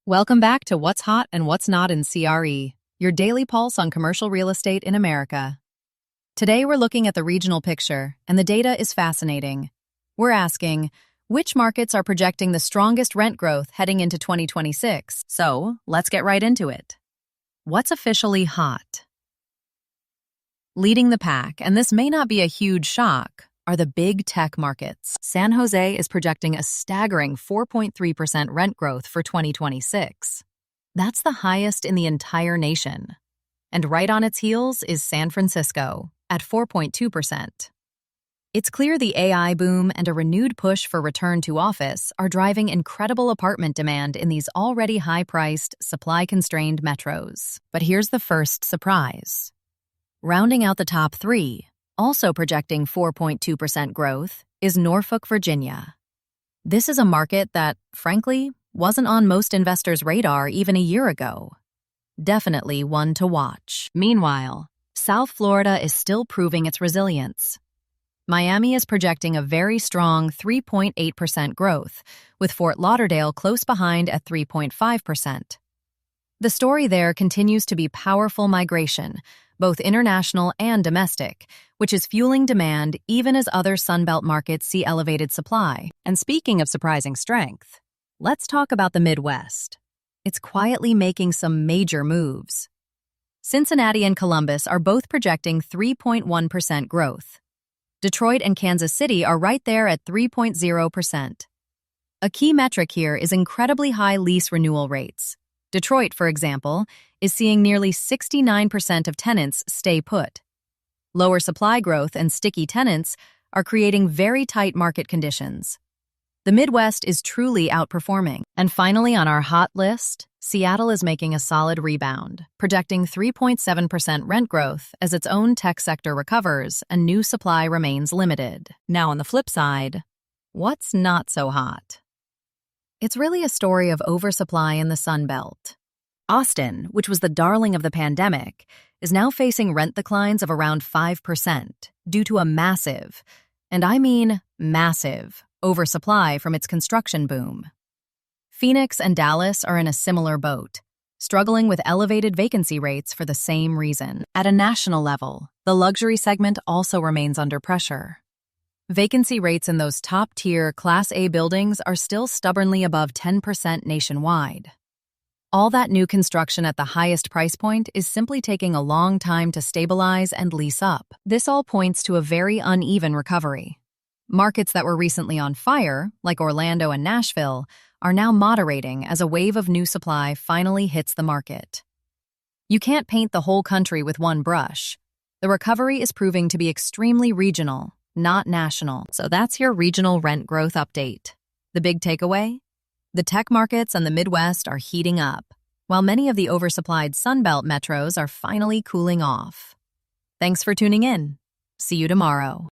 Welcome back to What's Hot and What's Not in CRE, your daily pulse on commercial real estate in America. Today we're looking at the regional picture, and the data is fascinating. We're asking, which markets are projecting the strongest rent growth heading into 2026? So, let's get right into it. What's officially hot? Leading the pack, and this may not be a huge shock, are the big tech markets. San Jose is projecting a staggering 4.3% rent growth for 2026. That's the highest in the entire nation. And right on its heels is San Francisco, at 4.2%. It's clear the AI boom and a renewed push for return to office are driving incredible apartment demand in these already high-priced, supply-constrained metros. But here's the first surprise. Rounding out the top three, also projecting 4.2% growth, is Norfolk, Virginia. This is a market that, frankly, wasn't on most investors' radar even a year ago. Definitely one to watch. Meanwhile, South Florida is still proving its resilience. Miami is projecting a very strong 3.8% growth, with Fort Lauderdale close behind at 3.5%. The story there continues to be powerful migration, both international and domestic, which is fueling demand even as other Sunbelt markets see elevated supply. And speaking of surprising strength, let's talk about the Midwest. It's quietly making some major moves. Cincinnati and Columbus are both projecting 3.1% growth. Detroit and Kansas City are right there at 3.0%. A key metric here is incredibly high lease renewal rates. Detroit, for example, is seeing nearly 69% of tenants stay put. Lower supply growth and sticky tenants are creating very tight market conditions. The Midwest is truly outperforming. And finally, on our hot list, Seattle is making a solid rebound, projecting 3.7% rent growth as its own tech sector recovers and new supply remains limited. Now, on the flip side, what's not so hot? It's really a story of oversupply in the Sun Belt. Austin, which was the darling of the pandemic, is now facing rent declines of around 5% due to a massive, and I mean massive, oversupply from its construction boom. Phoenix and Dallas are in a similar boat, struggling with elevated vacancy rates for the same reason. At a national level, the luxury segment also remains under pressure. Vacancy rates in those top-tier Class A buildings are still stubbornly above 10% nationwide. All that new construction at the highest price point is simply taking a long time to stabilize and lease up. This all points to a very uneven recovery. Markets that were recently on fire, like Orlando and Nashville, are now moderating as a wave of new supply finally hits the market. You can't paint the whole country with one brush. The recovery is proving to be extremely regional, not national. So that's your regional rent growth update. The big takeaway? The tech markets and the Midwest are heating up, while many of the oversupplied Sunbelt metros are finally cooling off. Thanks for tuning in. See you tomorrow.